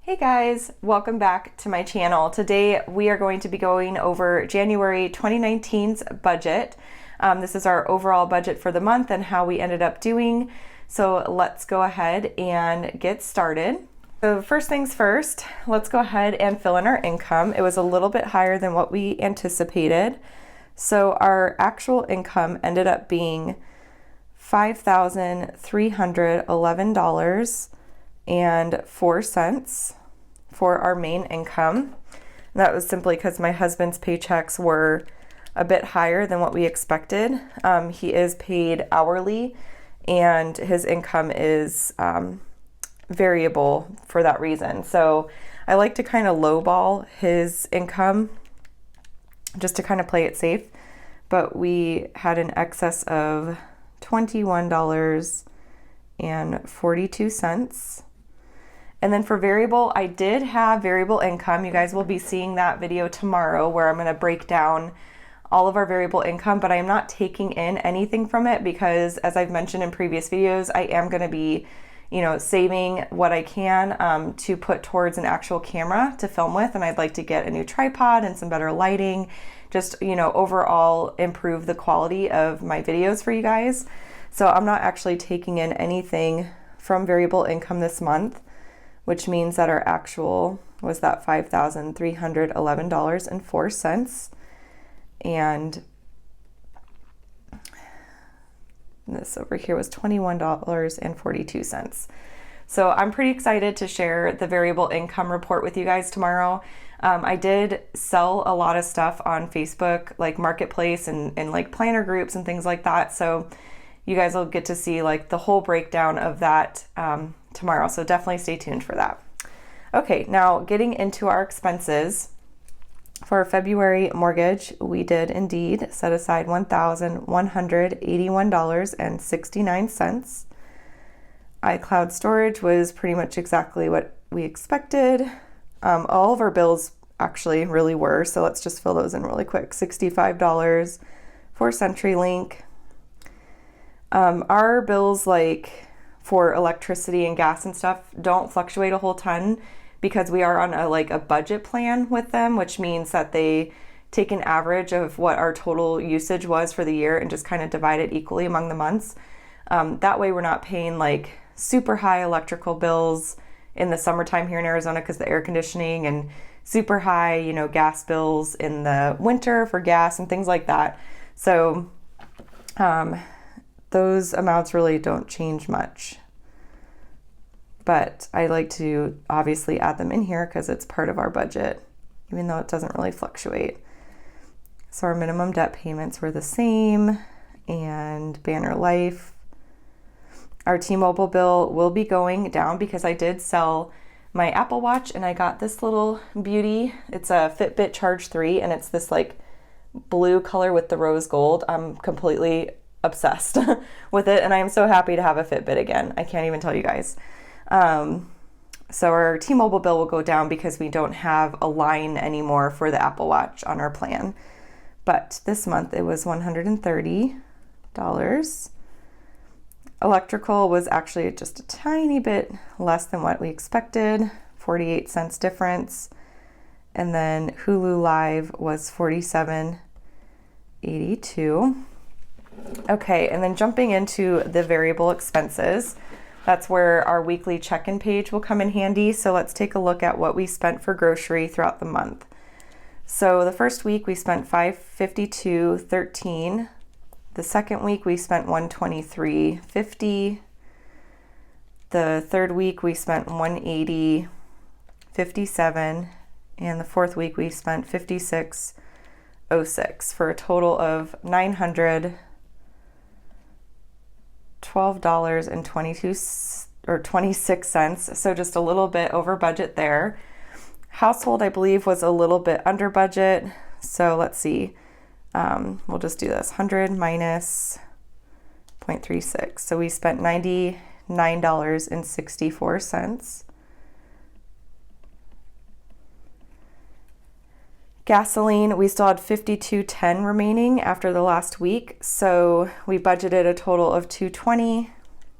Hey guys, welcome back to my channel. Today we are going to be going over January 2019's budget. This is our overall budget for the month and how we ended up doing. So let's go ahead and get started. So first things first, let's go ahead and fill in our income. It was a little bit higher than what we anticipated. So our actual income ended up being $5,311.04 for our main income. And that was simply because my husband's paychecks were a bit higher than what we expected. He is paid hourly and his income is variable for that reason. So I like to kind of lowball his income just to kind of play it safe. But we had an excess of $21.42. And then for variable, I did have variable income. You guys will be seeing that video tomorrow where I'm going to break down all of our variable income, but I'm not taking in anything from it because, as I've mentioned in previous videos, I am going to be, saving what I can to put towards an actual camera to film with. And I'd like to get a new tripod and some better lighting, just, overall improve the quality of my videos for you guys. So I'm not actually taking in anything from variable income this month, which means that our actual was that $5,311.04. And this over here was $21.42. So I'm pretty excited to share the variable income report with you guys tomorrow. I did sell a lot of stuff on Facebook, like Marketplace and like planner groups and things like that. So you guys will get to see like the whole breakdown of that tomorrow. So definitely stay tuned for that. Okay, now getting into our expenses. For our February mortgage, we did indeed set aside $1,181.69. iCloud storage was pretty much exactly what we expected. All of our bills actually really were, so let's just fill those in really quick. $65 for CenturyLink. Our bills, like for electricity and gas and stuff, don't fluctuate a whole ton because we are on a budget plan with them, which means that they take an average of what our total usage was for the year and just kind of divide it equally among the months. That way we're not paying like super high electrical bills in the summertime here in Arizona because the air conditioning, and super high, gas bills in the winter for gas and things like that. So those amounts really don't change much. But I like to obviously add them in here because it's part of our budget, even though it doesn't really fluctuate. So our minimum debt payments were the same, and Banner Life. Our T-Mobile bill will be going down because I did sell my Apple Watch and I got this little beauty. It's a Fitbit Charge 3 and it's this like blue color with the rose gold. I'm completely obsessed with it and I am so happy to have a Fitbit again. I can't even tell you guys. So our T-Mobile bill will go down because we don't have a line anymore for the Apple Watch on our plan. But this month it was $130. Electrical was actually just a tiny bit less than what we expected, 48 cents difference. And then Hulu Live was $47.82. Okay, and then jumping into the variable expenses, that's where our weekly check-in page will come in handy. So let's take a look at what we spent for grocery throughout the month. So the first week we spent $552.13. The second week we spent $123.50. The third week we spent $180.57. And the fourth week we spent $56.06 for a total of $912.26. So just a little bit over budget there. Household, I believe, was a little bit under budget. So let's see. We'll just do this. 100 minus 0.36. So we spent $99.64. Gasoline, we still had $52.10 remaining after the last week, so we budgeted a total of $220.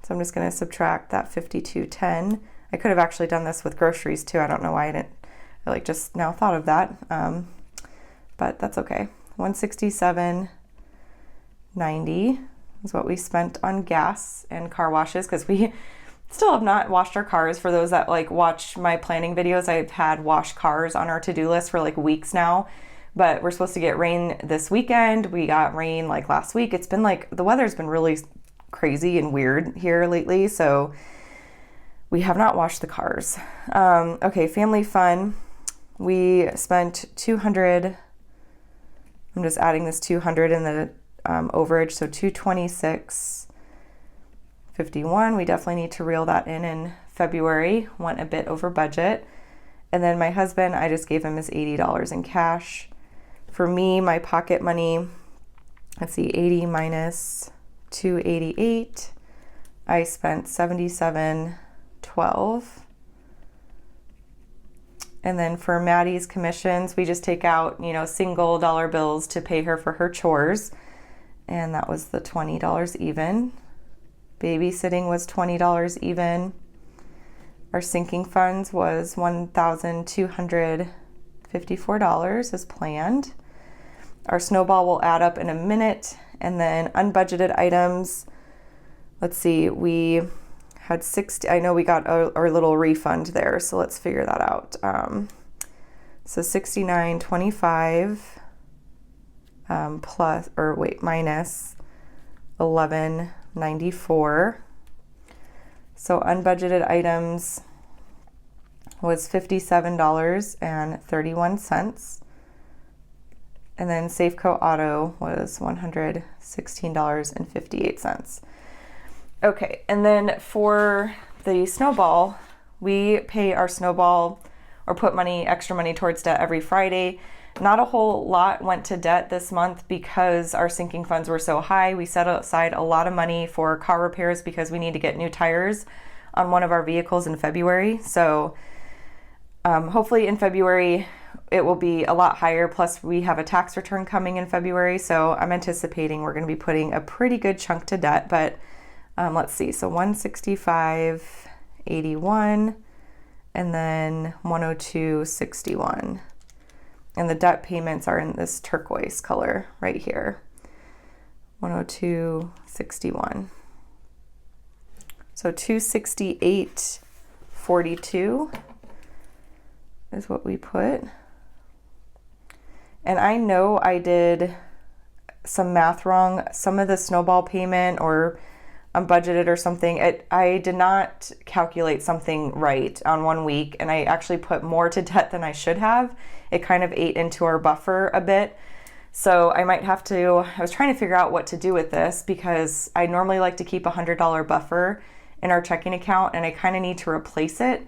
So I'm just going to subtract that $52.10. I could have actually done this with groceries too. I don't know why I like just now thought of that. But that's okay. $167.90 is what we spent on gas and car washes, because we still have not washed our cars. For those that like watch my planning videos, I've had wash cars on our to-do list for like weeks now, but we're supposed to get rain this weekend. We got rain like last week. It's been like, the weather's been really crazy and weird here lately, so we have not washed the cars. Okay, family fun. We spent 200, I'm just adding this 200 in the overage, so 226.51. We definitely need to reel that in February. Went a bit over budget. And then my husband, I just gave him his $80 in cash. For me, my pocket money, let's see, 80 minus 288. I spent $77.12. And then for Maddie's commissions, we just take out, single dollar bills to pay her for her chores. And that was the $20 even. Babysitting was $20 even. Our sinking funds was $1,254 as planned. Our snowball will add up in a minute. And then unbudgeted items, let's see, we had 60, I know we got our little refund there, so let's figure that out. So $69.25 minus $11.94. So unbudgeted items was $57.31. And then Safeco Auto was $116.58. Okay, and then for the snowball, we pay our snowball or put extra money towards debt every Friday. Not a whole lot went to debt this month because our sinking funds were so high. We set aside a lot of money for car repairs because we need to get new tires on one of our vehicles in February. So hopefully in February it will be a lot higher. Plus we have a tax return coming in February. So I'm anticipating we're going to be putting a pretty good chunk to debt, but let's see. So 165.81 and then 102.61. And the debt payments are in this turquoise color right here. 102.61. So 268.42 is what we put. And I know I did some math wrong. Some of the snowball payment or unbudgeted or something, I did not calculate something right on 1 week, and I actually put more to debt than I should have. It kind of ate into our buffer a bit. So I might have to, I was trying to figure out what to do with this because I normally like to keep a $100 buffer in our checking account, and I kind of need to replace it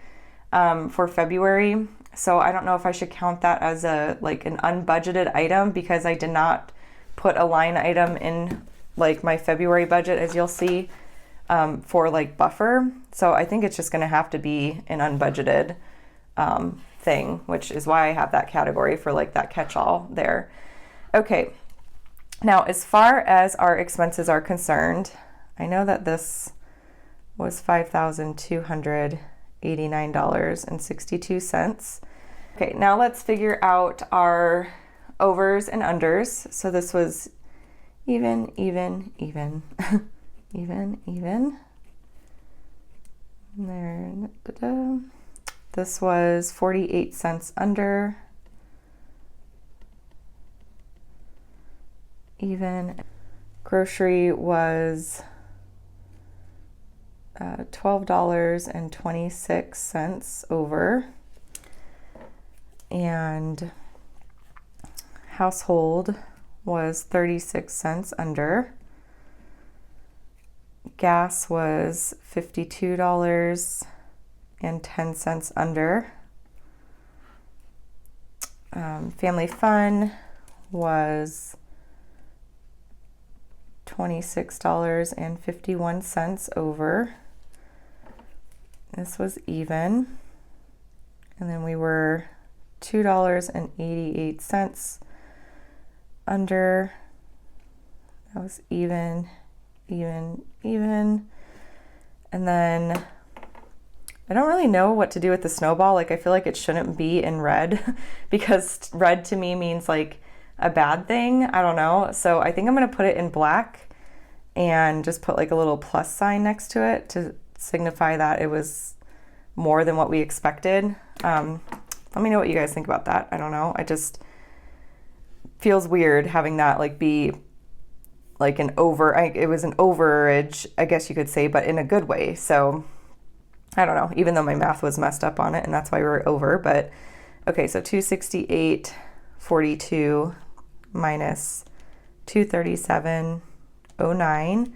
for February. So I don't know if I should count that as an unbudgeted item because I did not put a line item in like my February budget, as you'll see, for like buffer. So I think it's just going to have to be an unbudgeted thing, which is why I have that category for like that catch-all there. Okay, now as far as our expenses are concerned, I know that this was $5,289.62. Okay, now let's figure out our overs and unders. So this was even, even. There, This was 48 cents under. Even. Grocery was $12.26 over. And household was 36 cents under. Gas was $52.10 under. Family fun was $26.51 over. This was even. And then we were $2.88 under. That was even. And then I don't really know what to do with the snowball. Like, I feel like it shouldn't be in red because red to me means like a bad thing. I don't know. So I think I'm going to put it in black and just put like a little plus sign next to it to signify that it was more than what we expected. Let me know what you guys think about that. I don't know. I just feels weird having that like be like it was an overage, I guess you could say, but in a good way. So I don't know, even though my math was messed up on it and that's why we were over, but okay, so 268.42 minus 237.09.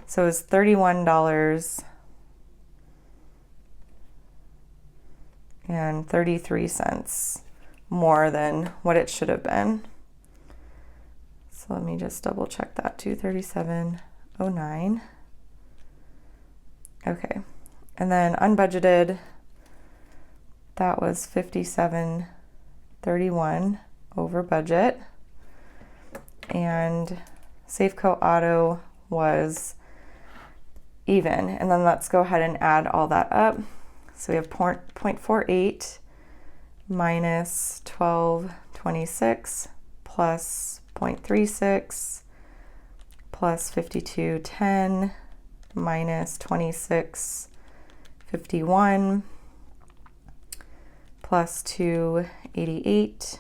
So it's $31.33 more than what it should have been. So let me just double check that, 237.09. Okay. And then unbudgeted, that was 57.31 over budget. And Safeco Auto was even. And then let's go ahead and add all that up. So we have 0.48 minus 12.26 plus 0.36 plus 52.10 minus 26.51 plus 288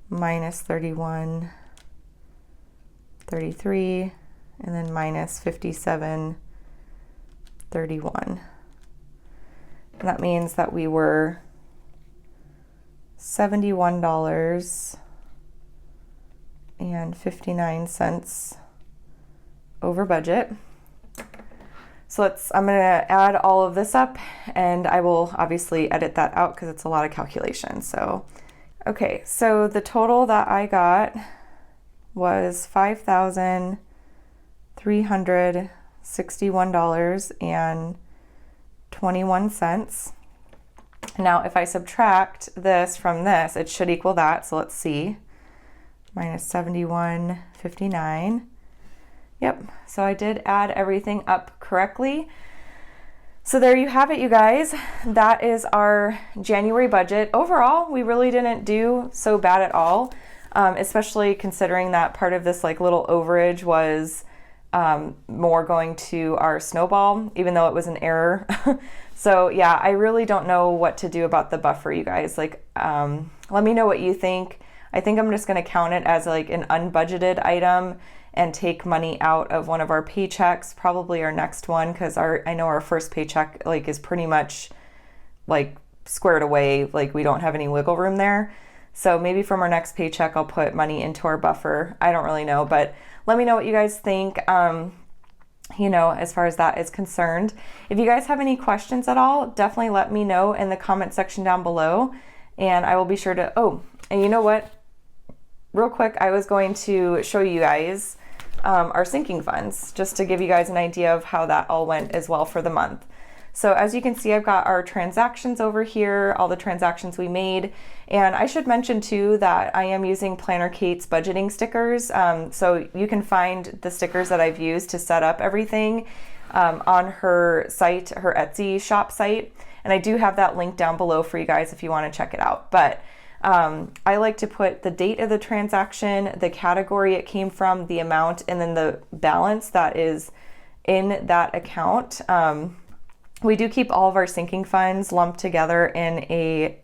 minus 31.33 and then minus 57.31. And that means that we were $71.59 over budget. So I'm going to add all of this up and I will obviously edit that out because it's a lot of calculations. So, okay, so the total that I got was $5,361.21. Now, if I subtract this from this, it should equal that. So let's see, minus 71.59. Yep, so I did add everything up correctly. So there you have it, you guys. That is our January budget. Overall, we really didn't do so bad at all, especially considering that part of this like little overage was more going to our snowball, even though it was an error. So yeah, I really don't know what to do about the buffer, you guys. Like, let me know what you think. I think I'm just gonna count it as like an unbudgeted item and take money out of one of our paychecks, probably our next one, because I know our first paycheck like is pretty much like squared away, like we don't have any wiggle room there. So maybe from our next paycheck, I'll put money into our buffer. I don't really know, but let me know what you guys think, you know, as far as that is concerned. If you guys have any questions at all, definitely let me know in the comment section down below, and I will be sure to, oh, and you know what? Real quick, I was going to show you guys our sinking funds, just to give you guys an idea of how that all went as well for the month. So as you can see, I've got our transactions over here, all the transactions we made. And I should mention too that I am using Planner Kate's budgeting stickers. So you can find the stickers that I've used to set up everything on her site, her Etsy shop site. And I do have that link down below for you guys if you want to check it out. But I like to put the date of the transaction, the category it came from, the amount, and then the balance that is in that account. We do keep all of our sinking funds lumped together in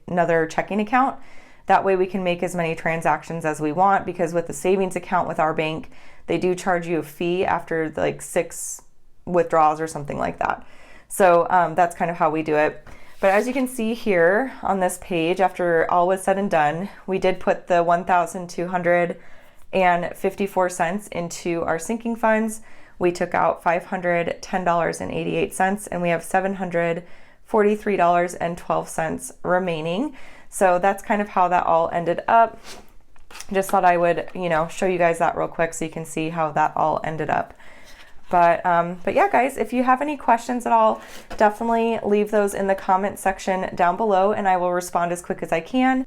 another checking account. That way we can make as many transactions as we want, because with the savings account with our bank, they do charge you a fee after like 6 withdrawals or something like that. So that's kind of how we do it. But as you can see here on this page, after all was said and done, we did put the $1,254 into our sinking funds. We took out $510.88, and we have $743.12 remaining. So that's kind of how that all ended up. Just thought I would, you know, show you guys that real quick so you can see how that all ended up. But yeah, guys, if you have any questions at all, definitely leave those in the comment section down below and I will respond as quick as I can.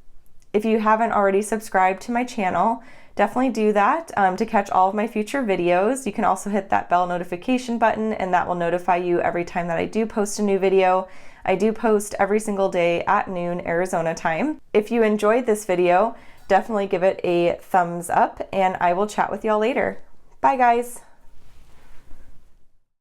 If you haven't already subscribed to my channel, definitely do that to catch all of my future videos. You can also hit that bell notification button, and that will notify you every time that I do post a new video. I do post every single day at noon Arizona time. If you enjoyed this video, definitely give it a thumbs up, and I will chat with y'all later. Bye guys.